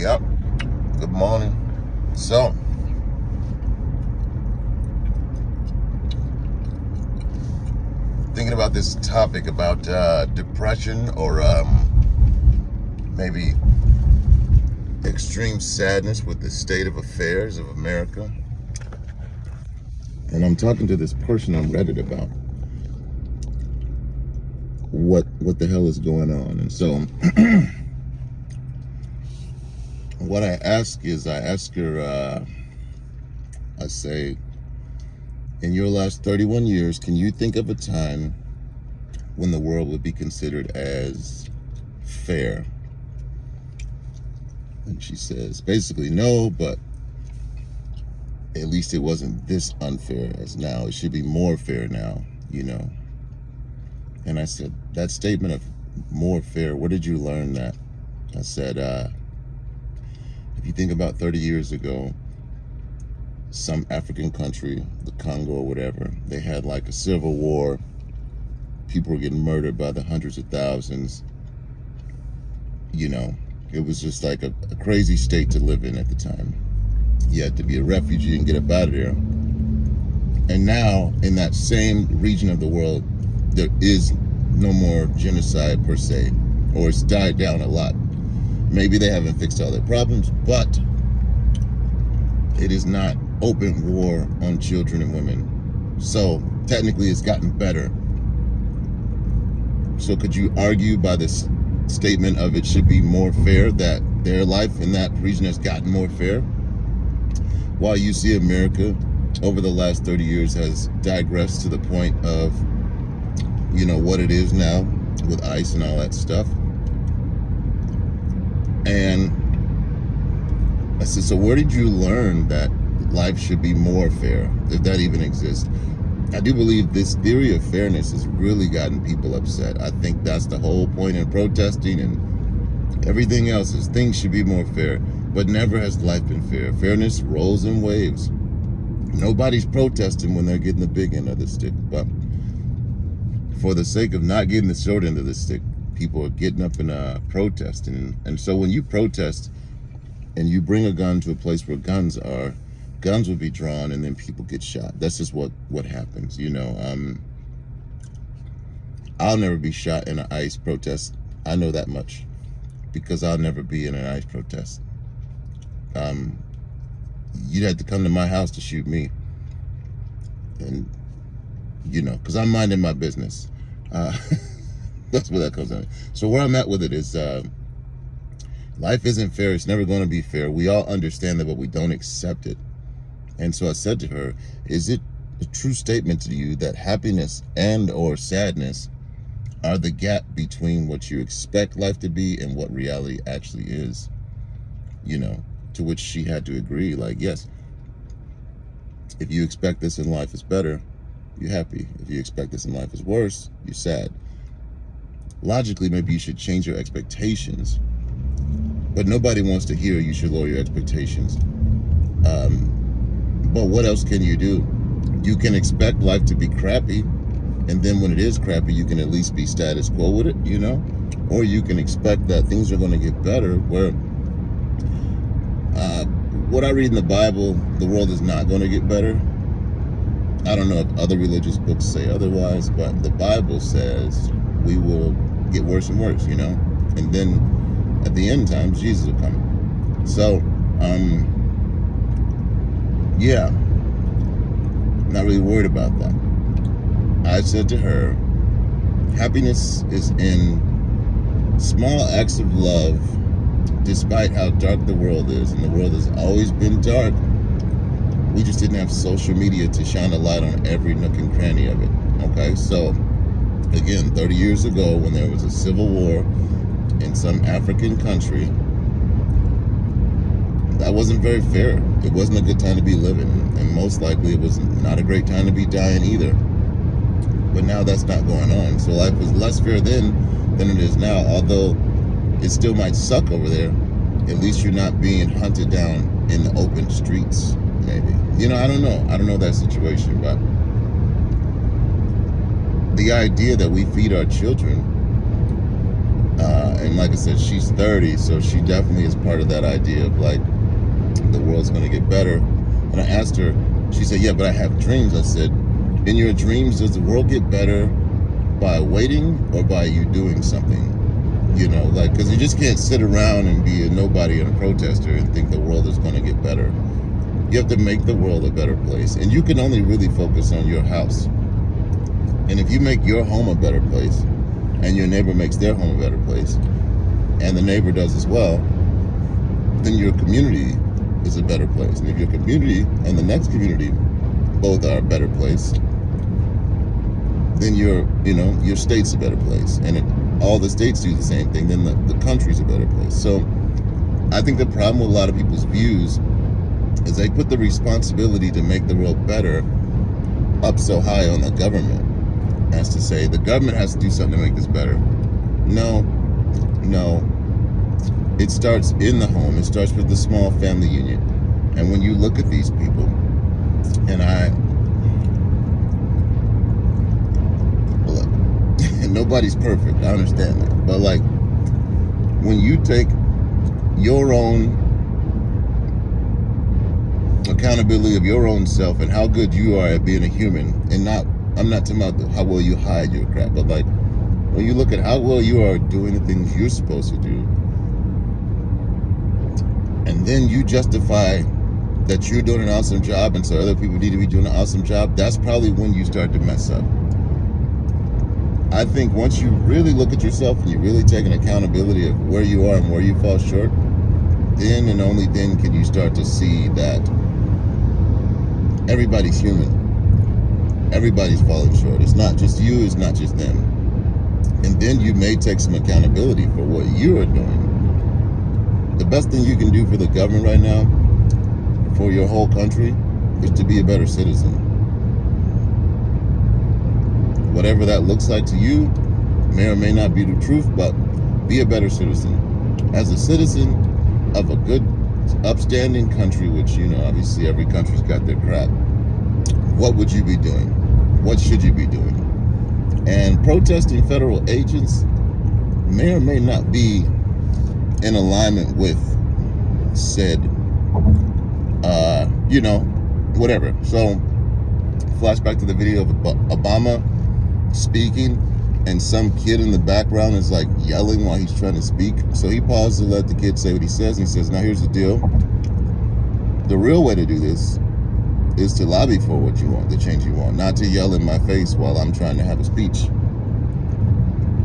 Yep. Good morning. So, thinking about this topic about depression or maybe extreme sadness with the state of affairs of America. And I'm talking to this person on Reddit about what the hell is going on. And so what I ask her, I say, in your last 31 years, can you think of a time when the world would be considered as fair? And she says, basically, no, but at least it wasn't this unfair as now. It should be more fair now, you know. And I said, that statement of more fair, where did you learn that? I said, if you think about 30 years ago, some African country, the Congo or whatever, they had like a civil war. People were getting murdered by the hundreds of thousands. You know, it was just like a crazy state to live in at the time. You had to be a refugee and get up out of there. And now, in that same region of the world, there is no more genocide per se, or it's died down a lot. Maybe they haven't fixed all their problems, but it is not open war on children and women. So technically it's gotten better. So could you argue by this statement of it should be more fair that their life in that region has gotten more fair? While you see America over the last 30 years has digressed to the point of, you know, what it is now with ICE and all that stuff. And I said, so where did you learn that life should be more fair, if that even exists? I do believe this theory of fairness has really gotten people upset. I think that's the whole point in protesting and everything else is things should be more fair, but never has life been fair. Fairness rolls in waves. Nobody's protesting when they're getting the big end of the stick, but for the sake of not getting the short end of the stick, people are getting up and protesting. And so when you protest and you bring a gun to a place where guns are, guns will be drawn and then people get shot. That's just what happens, you know. I'll never be shot in an ICE protest. I know that much, because I'll never be in an ICE protest. You'd have to come to my house to shoot me. And, you know, because I'm minding my business. That's where that comes in. So where I'm at with it is, life isn't fair. It's never going to be fair. We all understand that, but we don't accept it. And so I said to her, is it a true statement to you that happiness and or sadness are the gap between what you expect life to be and what reality actually is? You know, to which she had to agree, like, yes, if you expect this in life is better, you're happy. If you expect this in life is worse, you're sad. Logically, maybe you should change your expectations, but nobody wants to hear you should lower your expectations. But what else can you do? You can expect life to be crappy, and then when it is crappy, you can at least be status quo with it, you know? Or you can expect that things are going to get better, where what I read in the Bible, the world is not going to get better. I don't know if other religious books say otherwise, but the Bible says we will get worse and worse, you know? And then at the end times, Jesus will come. So, yeah, not really worried about that. I said to her, happiness is in small acts of love, despite how dark the world is. And the world has always been dark. We just didn't have social media to shine a light on every nook and cranny of it. Okay, so again, 30 years ago, when there was a civil war in some African country, that wasn't very fair. It wasn't a good time to be living, and most likely it was not a great time to be dying either. But now that's not going on. So life was less fair then than it is now. Although it still might suck over there, at least you're not being hunted down in the open streets, maybe. You know, I don't know. I don't know that situation, but the idea that we feed our children and and like I said, she's 30, so she definitely is part of that idea of like the world's going to get better. And I asked her, she said, yeah, but I have dreams. I said, in your dreams, does the world get better by waiting or by you doing something? You know, like, because you just can't sit around and be a nobody and a protester and think the world is going to get better. You have to make the world a better place, and you can only really focus on your house. And if you make your home a better place, and your neighbor makes their home a better place, and the neighbor does as well, then your community is a better place. And if your community and the next community both are a better place, then your state's a better place. And if all the states do the same thing, then the country's a better place. So I think the problem with a lot of people's views is they put the responsibility to make the world better up so high on the government, as to say the government has to do something to make this better. No. It starts in the home. It starts with the small family unit. And when you look at these people, and look, nobody's perfect, I understand that. But like, when you take your own accountability of your own self and how good you are at being a human, and I'm not talking about how well you hide your crap, but like, when you look at how well you are doing the things you're supposed to do, and then you justify that you're doing an awesome job and so other people need to be doing an awesome job, that's probably when you start to mess up. I think once you really look at yourself and you really take an accountability of where you are and where you fall short, then and only then can you start to see that everybody's human. Everybody's falling short. It's not just you, it's not just them. And then you may take some accountability for what you are doing. The best thing you can do for the government right now, for your whole country, is to be a better citizen. Whatever that looks like to you may or may not be the truth, but be a better citizen. As a citizen of a good, upstanding country, which, obviously every country's got their crap, what would you be doing? What should you be doing? And protesting federal agents may or may not be in alignment with said, whatever. So, flashback to the video of Obama speaking, and some kid in the background is like yelling while he's trying to speak. So he pauses to let the kid say what he says, and he says, now here's the deal. The real way to do this is to lobby for what you want, the change you want, not to yell in my face while I'm trying to have a speech.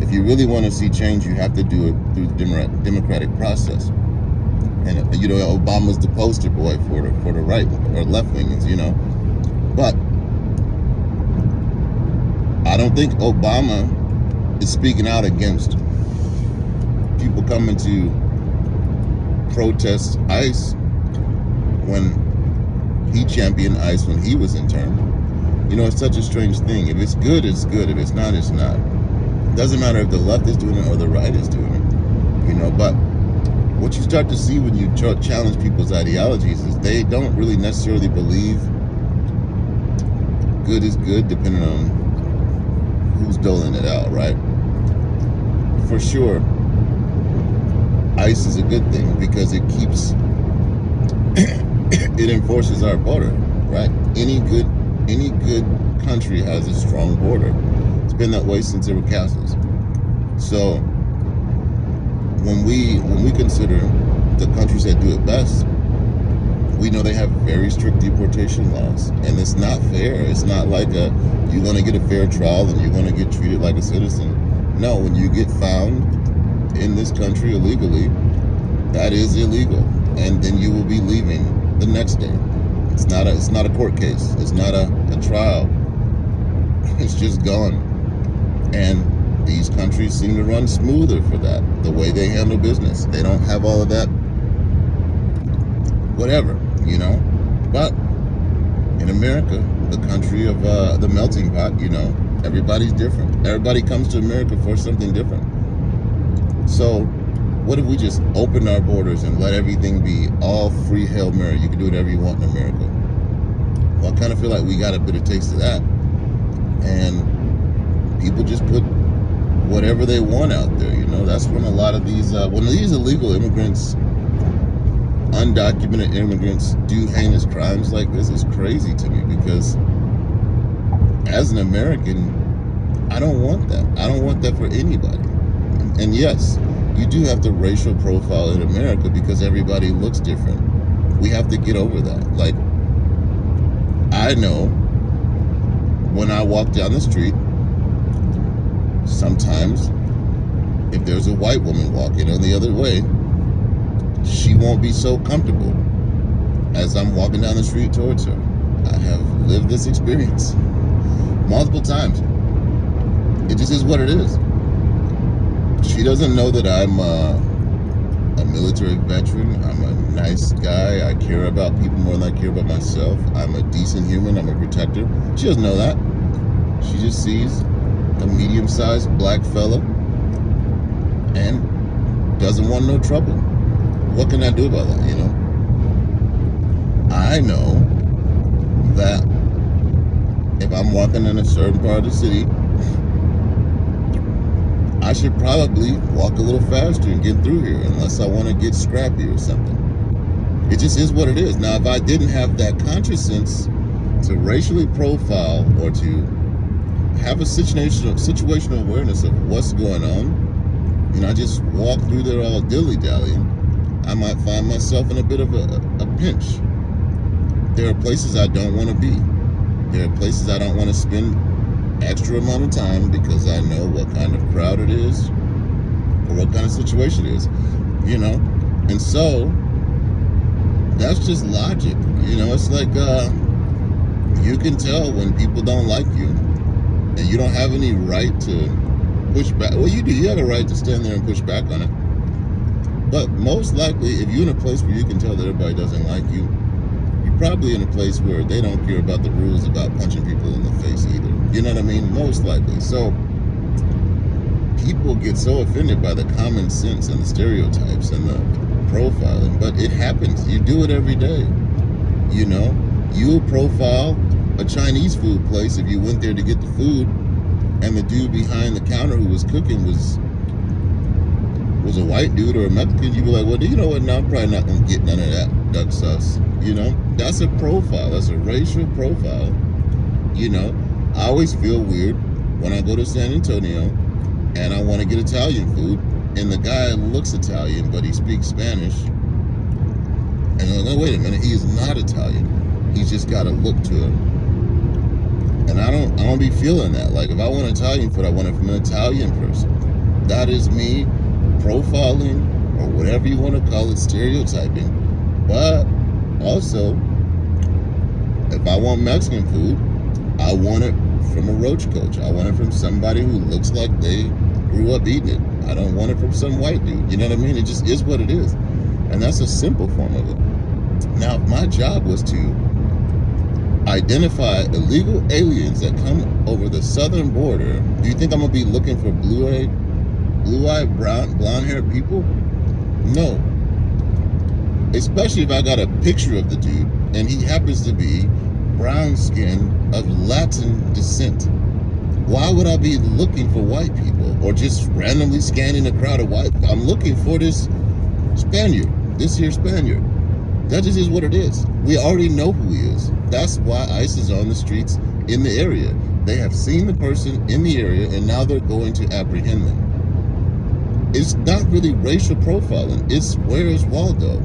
If you really want to see change, you have to do it through the democratic process. And Obama's the poster boy for the right or left wingers, But I don't think Obama is speaking out against people coming to protest ICE when he championed ICE when he was in term. It's such a strange thing. If it's good, it's good. If it's not, it's not. It doesn't matter if the left is doing it or the right is doing it. But what you start to see when you challenge people's ideologies is they don't really necessarily believe good is good, depending on who's doling it out, right? For sure, ICE is a good thing because it keeps it enforces our border, right? Any good country has a strong border. It's been that way since there were castles. So when we consider the countries that do it best, we know they have very strict deportation laws, and it's not fair. It's not like you're going to get a fair trial and you're going to get treated like a citizen. No, when you get found in this country illegally, that is illegal, and then you will be leaving the next day. It's not a court case. It's not a trial. It's just gone. And these countries seem to run smoother for that, the way they handle business. They don't have all of that whatever, But in America, the country of the melting pot, everybody's different. Everybody comes to America for something different. So what if we just opened our borders and let everything be all free Hail Mary? You can do whatever you want in America. Well, I kind of feel like we got a bit of taste of that. And people just put whatever they want out there, That's when a lot of these illegal immigrants, undocumented immigrants, do heinous crimes like this is crazy to me, because as an American, I don't want that. I don't want that for anybody. And yes, you do have to racial profile in America because everybody looks different. We have to get over that. Like, I know when I walk down the street, sometimes if there's a white woman walking on the other way, she won't be so comfortable as I'm walking down the street towards her. I have lived this experience multiple times. It just is what it is. She doesn't know that I'm a military veteran. I'm a nice guy. I care about people more than I care about myself. I'm a decent human. I'm a protector. She doesn't know that. She just sees a medium-sized black fella and doesn't want no trouble. What can I do about that, I know that if I'm walking in a certain part of the city, I should probably walk a little faster and get through here, unless I want to get scrappy or something. It just is what it is. Now, if I didn't have that conscious sense to racially profile or to have a situational awareness of what's going on, and I just walk through there all dilly-dallying, I might find myself in a bit of a pinch. There are places I don't want to be. There are places I don't want to spend extra amount of time because I know what kind of crowd it is or what kind of situation it is, and so that's just logic. It's like you can tell when people don't like you, and you don't have any right to push back. Well, you do. You have a right to stand there and push back on it, but most likely if you're in a place where you can tell that everybody doesn't like you, you're probably in a place where they don't care about the rules about punching people in the face either. You know what I mean? Most likely. So people get so offended by the common sense and the stereotypes and the profiling, but it happens. You do it every day. You'll profile a Chinese food place if you went there to get the food, and the dude behind the counter who was cooking was a white dude or a Mexican. You'd be like, well, you know what? No, I'm probably not gonna get none of that duck sauce. That's a profile. That's a racial profile. I always feel weird when I go to San Antonio and I want to get Italian food, and the guy looks Italian, but he speaks Spanish. And I'm like, wait a minute, he is not Italian. He's just got a look to him. And I don't be feeling that. Like, if I want Italian food, I want it from an Italian person. That is me profiling, or whatever you want to call it, stereotyping. But also, if I want Mexican food, I want it from a roach coach. I want it from somebody who looks like they grew up eating it. I don't want it from some white dude. You know what I mean? It just is what it is. And that's a simple form of it. Now, if my job was to identify illegal aliens that come over the southern border, do you think I'm going to be looking for blue-eyed, blonde-haired people? No. Especially if I got a picture of the dude and he happens to be brown skin of Latin descent. Why would I be looking for white people or just randomly scanning a crowd of white? I'm looking for this Spaniard, this here Spaniard. That just is what it is. We already know who he is. That's why ICE is on the streets in the area. They have seen the person in the area, and now they're going to apprehend them. It's not really racial profiling. It's where's Waldo?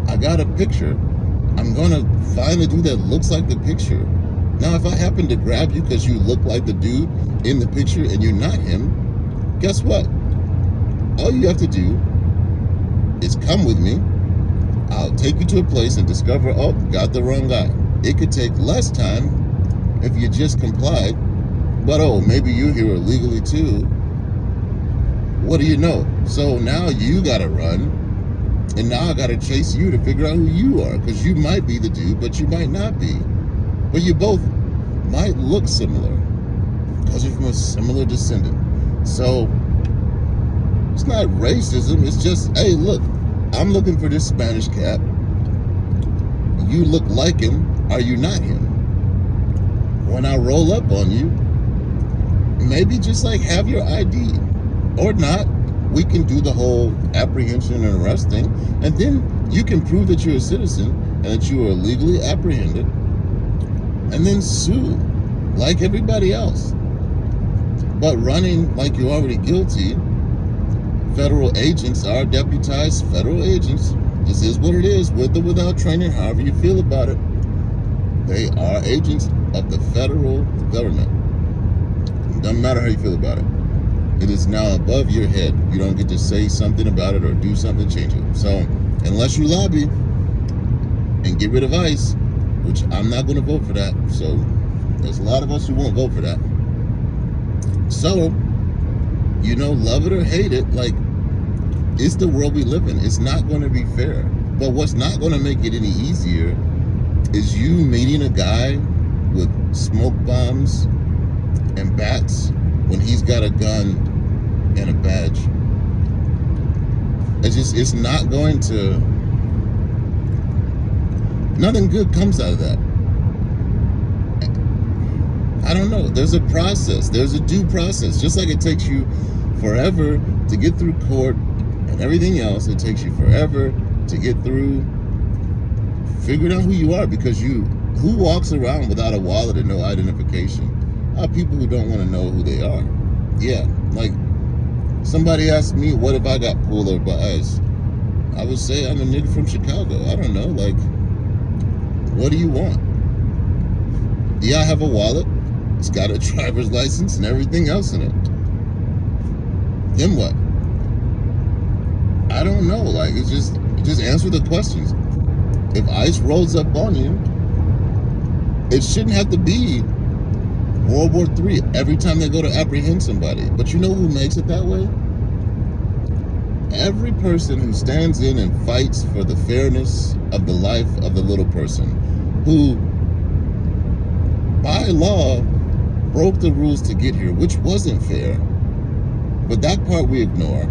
I got a picture. I'm going to find the dude that looks like the picture. Now, if I happen to grab you because you look like the dude in the picture and you're not him, guess what? All you have to do is come with me. I'll take you to a place and discover, oh, got the wrong guy. It could take less time if you just complied, but oh, maybe you're here illegally too. What do you know? So now you gotta run, and now I gotta chase you to figure out who you are, because you might be the dude, but you might not be. But you both might look similar, because you're from a similar descendant. So it's not racism, it's just, hey, look, I'm looking for this Spanish cat. You look like him. Are you not him? When I roll up on you, maybe just like have your ID or not. We can do the whole apprehension and arrest thing, and then you can prove that you're a citizen and that you are legally apprehended, and then sue like everybody else. But running like you're already guilty, federal agents are deputized federal agents. This is what it is, with or without training, however you feel about it. They are agents of the federal government. It doesn't matter how you feel about it. It is now above your head. You don't get to say something about it or do something to change it. So unless you lobby and get rid of ICE, which I'm not going to vote for that. So there's a lot of us who won't vote for that. So, love it or hate it, like, it's the world we live in. It's not going to be fair. But what's not going to make it any easier is you meeting a guy with smoke bombs and bats when he's got a gun and a badge. It's not going to, nothing good comes out of that. I don't know. There's a process. There's a due process. Just like it takes you forever to get through court and everything else, it takes you forever to get through figuring out who you are, because who walks around without a wallet and no identification? People who don't want to know who they are. Yeah, like somebody asked me, what if I got pulled over by ICE? I would say I'm a nigga from Chicago. I don't know, like, what do you want? Yeah, I have a wallet. It's got a driver's license and everything else in it. Then what? I don't know. Like, it's just answer the questions. If ICE rolls up on you, it shouldn't have to be World War III every time they go to apprehend somebody. But you know who makes it that way? Every person who stands in and fights for the fairness of the life of the little person, who by law broke the rules to get here, which wasn't fair. But that part we ignore.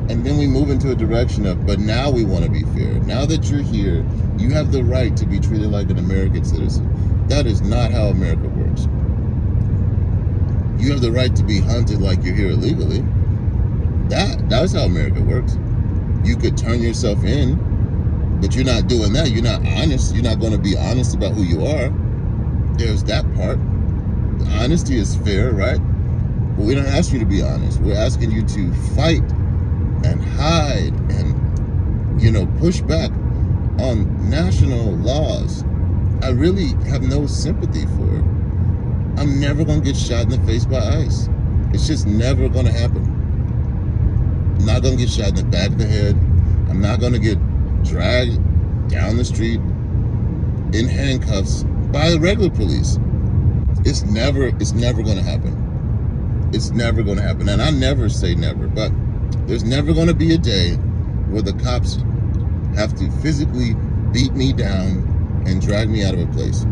And then we move into a direction of, but now we want to be fair. Now that you're here, you have the right to be treated like an American citizen. That is not how America works. You have the right to be hunted like you're here illegally. That's how America works. You could turn yourself in, but you're not doing that. You're not honest. You're not going to be honest about who you are. There's that part. Honesty is fair, right? But we don't ask you to be honest. We're asking you to fight and hide and, push back on national laws. I really have no sympathy for it. I'm never going to get shot in the face by ICE. It's just never going to happen. I'm not going to get shot in the back of the head. I'm not going to get dragged down the street in handcuffs by the regular police. It's never going to happen. It's never going to happen. And I never say never, but there's never going to be a day where the cops have to physically beat me down and drag me out of a place.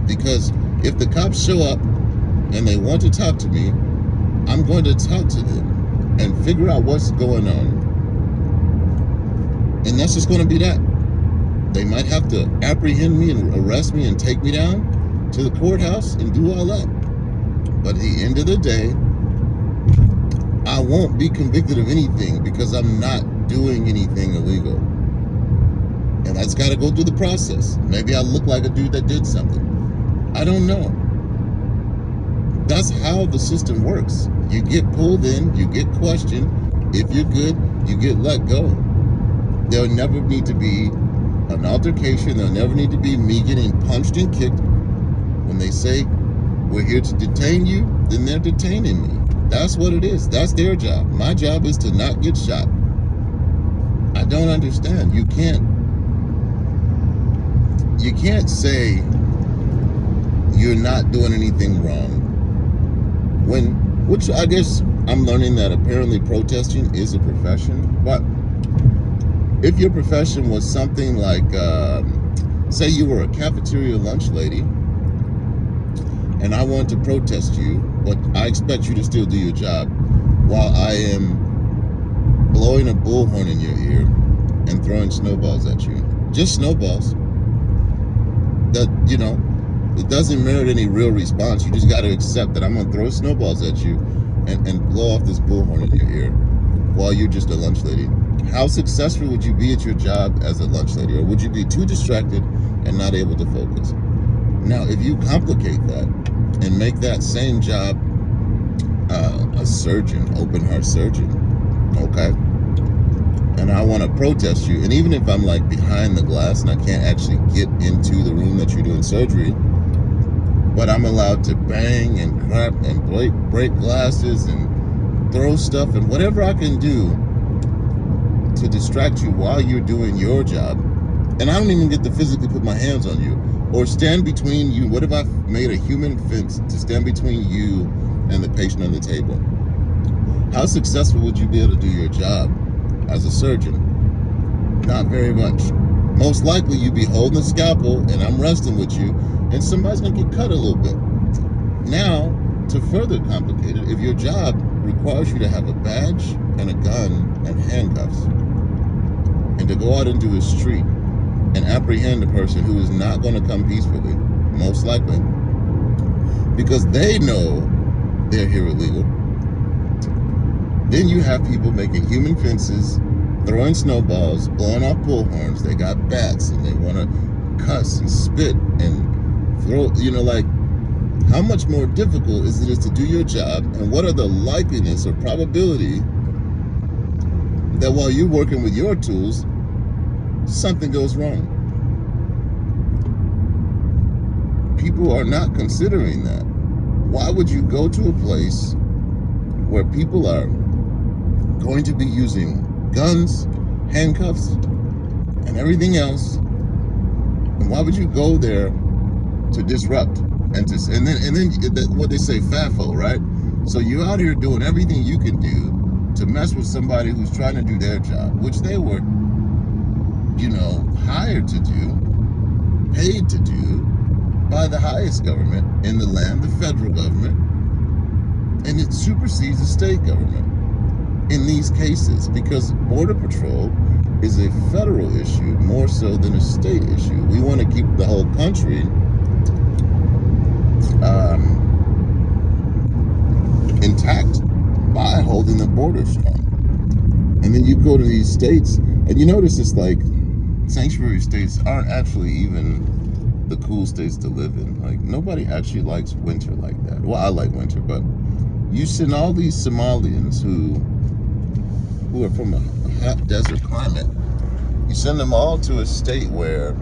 Because if the cops show up and they want to talk to me, I'm going to talk to them and figure out what's going on. And that's just going to be that. They might have to apprehend me and arrest me and take me down to the courthouse and do all that. But at the end of the day, I won't be convicted of anything because I'm not doing anything illegal. And that's got to go through the process. Maybe I look like a dude that did something. I don't know. That's how the system works. You get pulled in, you get questioned. If you're good, you get let go. There'll never need to be an altercation. There'll never need to be me getting punched and kicked. When they say, we're here to detain you, then they're detaining me. That's what it is. That's their job. My job is to not get shot. I don't understand. You can't say you're not doing anything wrong. Which I guess I'm learning that apparently protesting is a profession. But if your profession was something like, say you were a cafeteria lunch lady, and I want to protest you, but I expect you to still do your job while I am blowing a bullhorn in your ear and throwing snowballs at you. Just snowballs. That, it doesn't merit any real response. You just got to accept that I'm going to throw snowballs at you and blow off this bullhorn in your ear while you're just a lunch lady? How successful would you be at your job as a lunch lady? Or would you be too distracted and not able to focus? Now, if you complicate that and make that same job a surgeon, open heart surgeon, okay? And I want to protest you. And even if I'm like behind the glass and I can't actually get into the room that you're doing surgery, but I'm allowed to bang and crap and break glasses and throw stuff and whatever I can do to distract you while you're doing your job. And I don't even get to physically put my hands on you or stand between you. What if I made a human fence to stand between you and the patient on the table? How successful would you be able to do your job as a surgeon? Not very much. Most likely you'd be holding a scalpel and I'm wrestling with you and somebody's gonna get cut a little bit. Now, to further complicate it, if your job requires you to have a badge and a gun and handcuffs and to go out into a street and apprehend a person who is not gonna come peacefully, most likely, because they know they're here illegal, then you have people making human fences, throwing snowballs, blowing off bullhorns. They got bats and they want to cuss and spit and throw, like, how much more difficult is it to do your job? And what are the likeliness or probability that while you're working with your tools, something goes wrong? People are not considering that. Why would you go to a place where people are going to be using guns, handcuffs, and everything else? And why would you go there to disrupt and then what they say, FAFO, right? So you're out here doing everything you can do to mess with somebody who's trying to do their job, which they were, hired to do, paid to do by the highest government in the land, the federal government, and it supersedes the state government in these cases, because Border Patrol is a federal issue more so than a state issue. We want to keep the whole country intact by holding the border strong. And then you go to these states and you notice it's like sanctuary states aren't actually even the cool states to live in. Like, nobody actually likes winter like that. Well, I like winter, but you send all these Somalians who are from a hot desert climate, you send them all to a state where,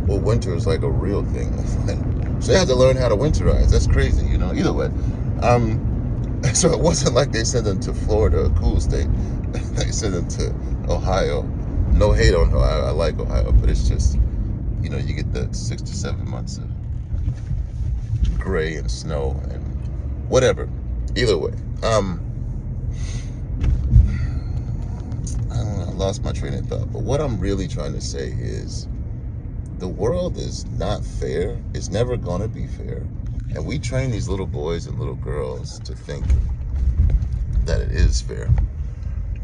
well, winter is like a real thing. So they have to learn how to winterize. That's crazy, either way. So it wasn't like they sent them to Florida, a cool state. They sent them to Ohio. No hate on Ohio. I like Ohio, but it's just, you get the 6 to 7 months of gray and snow and whatever. Either way. I don't know, I lost my train of thought. But what I'm really trying to say is the world is not fair. It's never going to be fair. And we train these little boys and little girls to think that it is fair.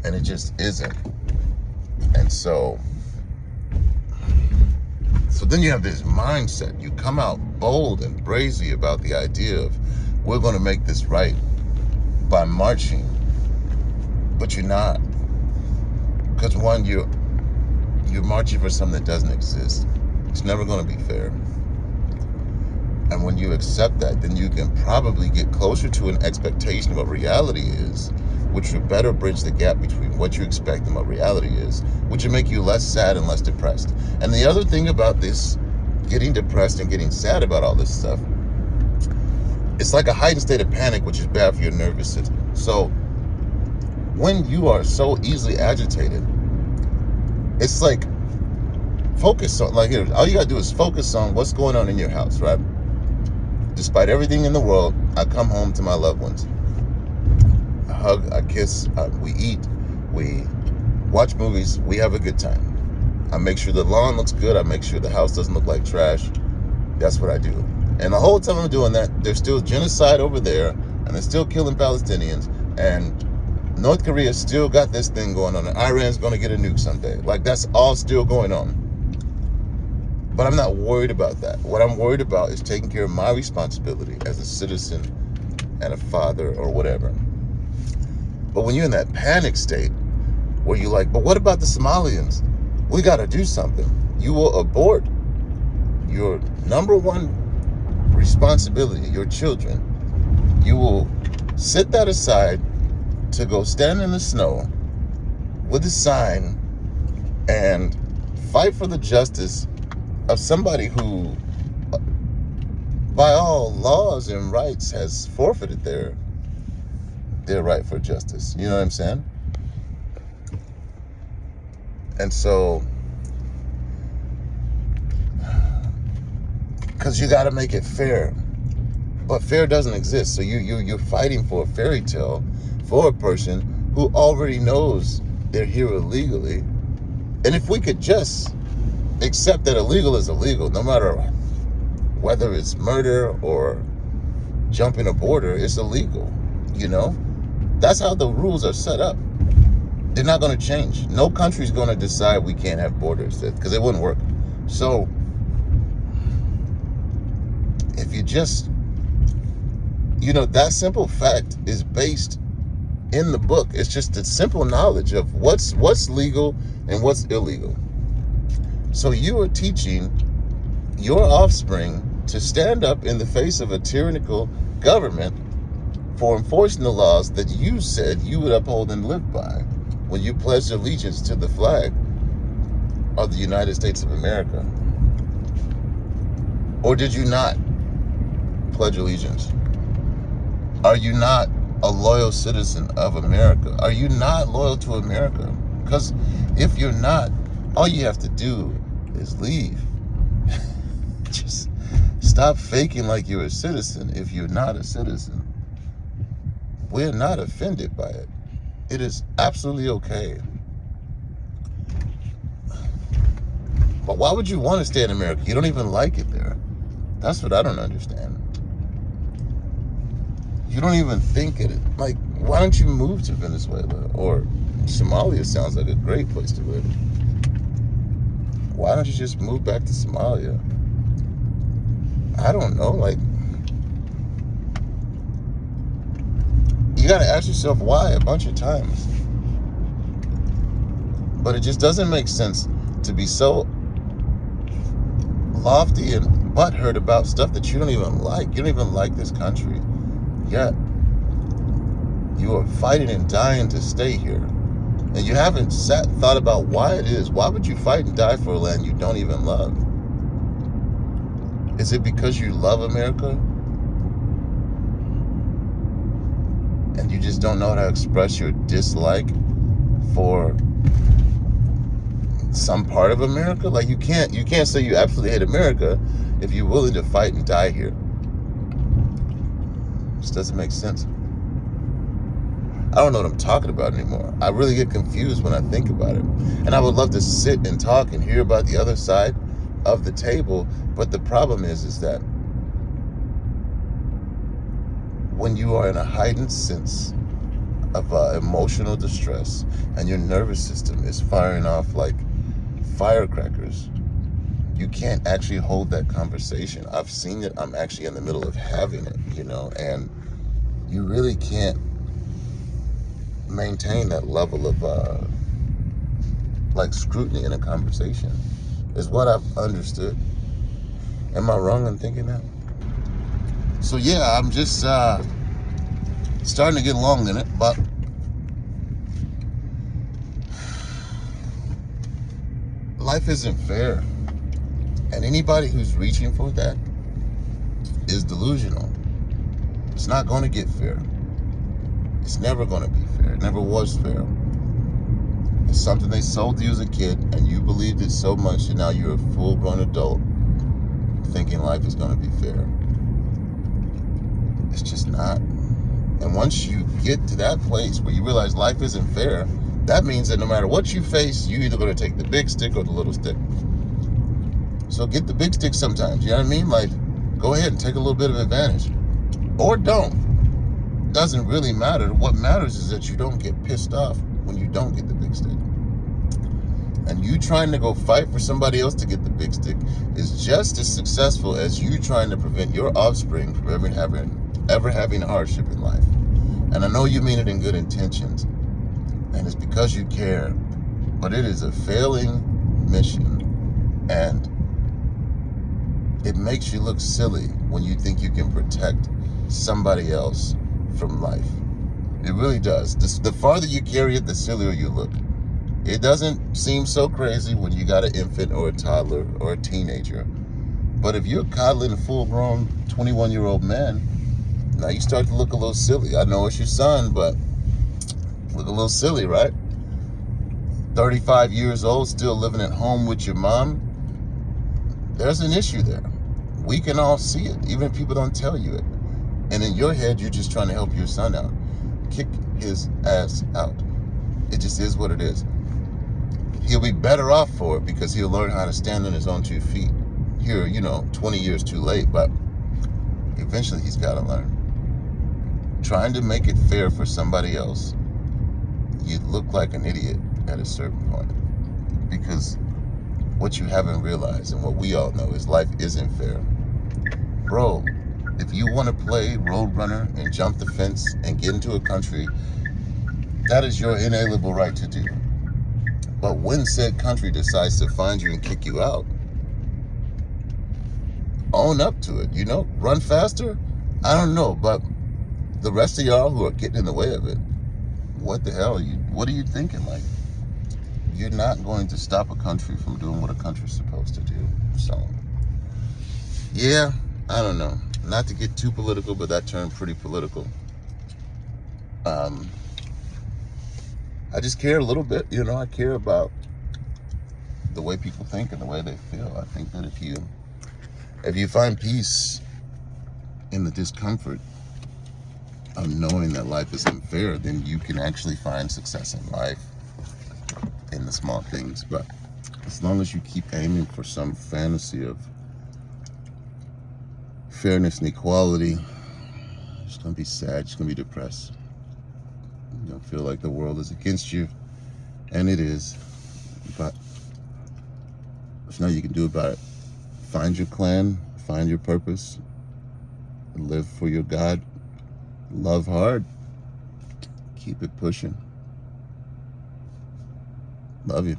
And it just isn't. And so then you have this mindset. You come out bold and brazy about the idea of, we're going to make this right by marching. But you're not. Because one, you're marching for something that doesn't exist. It's never going to be fair. And when you accept that, then you can probably get closer to an expectation of what reality is, which would better bridge the gap between what you expect and what reality is, which would make you less sad and less depressed. And the other thing about this, getting depressed and getting sad about all this stuff, it's like a heightened state of panic, which is bad for your nervous system. So when you are so easily agitated, it's like, focus on, like, here, all you gotta do is focus on what's going on in your house, right? Despite everything in the world, I come home to my loved ones. I hug, I kiss, we eat, we watch movies, we have a good time. I make sure the lawn looks good, I make sure the house doesn't look like trash. That's what I do. And the whole time I'm doing that, there's still genocide over there, and they're still killing Palestinians, and North Korea still got this thing going on, and Iran's gonna get a nuke someday. Like, that's all still going on. But I'm not worried about that. What I'm worried about is taking care of my responsibility as a citizen and a father or whatever. But when you're in that panic state where you're like, but what about the Somalians? We got to do something. You will abort your number one responsibility, your children. You will set that aside to go stand in the snow with a sign and fight for the justice of somebody who, by all laws and rights, has forfeited their right for justice. You know what I'm saying? And so, because you got to make it fair, but fair doesn't exist. So you're fighting for a fairy tale for a person who already knows they're here illegally. And if we could just accept that illegal is illegal, no matter whether it's murder or jumping a border, it's illegal. You know, that's how the rules are set up. They're not going to change. No country's going to decide we can't have borders, because it wouldn't work. So if you just, that simple fact is based in the book. It's just a simple knowledge of what's legal and what's illegal. So you are teaching your offspring to stand up in the face of a tyrannical government for enforcing the laws that you said you would uphold and live by when you pledged allegiance to the flag of the United States of America. Or did you not pledge allegiance? Are you not a loyal citizen of America? Are you not loyal to America? Because if you're not, all you have to do is leave. Just stop faking like you're a citizen if you're not a citizen. We're not offended by it. It is absolutely okay. But why would you want to stay in America? You don't even like it there. That's what I don't understand. You don't even think it. Like, why don't you move to Venezuela? Or Somalia sounds like a great place to live. Why don't you just move back to Somalia? I don't know. Like, you got to ask yourself why a bunch of times. But it just doesn't make sense to be so lofty and butthurt about stuff that you don't even like. You don't even like this country. Yet you are fighting and dying to stay here. And you haven't thought about why it is. Why would you fight and die for a land you don't even love? Is it because you love America? And you just don't know how to express your dislike for some part of America? Like, you can't say you absolutely hate America if you're willing to fight and die here. This doesn't make sense. I don't know what I'm talking about anymore. I really get confused when I think about it. And I would love to sit and talk and hear about the other side of the table. But the problem is that when you are in a heightened sense of emotional distress and your nervous system is firing off like firecrackers, you can't actually hold that conversation. I've seen it. I'm actually in the middle of having it, and you really can't maintain that level of scrutiny in a conversation, is what I've understood. Am I wrong in thinking that? So yeah, I'm just starting to get long in it, but life isn't fair. And anybody who's reaching for that is delusional. It's not going to get fair. It's never going to be fair. It never was fair. It's something they sold to you as a kid, and you believed it so much that now you're a full-grown adult thinking life is going to be fair. It's just not. And once you get to that place where you realize life isn't fair, that means that no matter what you face, you're either going to take the big stick or the little stick. So get the big stick sometimes, you know what I mean? Like, go ahead and take a little bit of advantage. Or don't. Doesn't really matter. What matters is that you don't get pissed off when you don't get the big stick. And you trying to go fight for somebody else to get the big stick is just as successful as you trying to prevent your offspring from ever having ever having hardship in life. And I know you mean it in good intentions, and it's because you care, but it is a failing mission, and it makes you look silly when you think you can protect somebody else from life. It really does. The farther you carry it, the sillier you look. It doesn't seem so crazy when you got an infant or a toddler or a teenager. But if you're coddling a full-grown 21-year-old man, now you start to look a little silly. I know it's your son, but look a little silly, right? 35 years old, still living at home with your mom. There's an issue there. We can all see it, even if people don't tell you it. And in your head, you're just trying to help your son out. Kick his ass out. It just is what it is. He'll be better off for it because he'll learn how to stand on his own 2 feet. Here, 20 years too late, but eventually he's got to learn. Trying to make it fair for somebody else, you look like an idiot at a certain point. Because what you haven't realized, and what we all know, is life isn't fair. Bro, if you want to play Roadrunner and jump the fence and get into a country, that is your inalienable right to do. But when said country decides to find you and kick you out, own up to it, run faster. I don't know, but the rest of y'all who are getting in the way of it, what the hell what are you thinking? Like, you're not going to stop a country from doing what a country's supposed to do. So, yeah, I don't know. Not to get too political, but that turned pretty political. I just care a little bit, I care about the way people think and the way they feel. I think that if you find peace in the discomfort of knowing that life is unfair, then you can actually find success in life in the small things. But as long as you keep aiming for some fantasy of fairness and equality, you're just going to be sad, you're just going to be depressed. You're going to feel like the world is against you, and it is. But there's nothing you can do about it. Find your clan, find your purpose, live for your God, love hard, keep it pushing. Love you.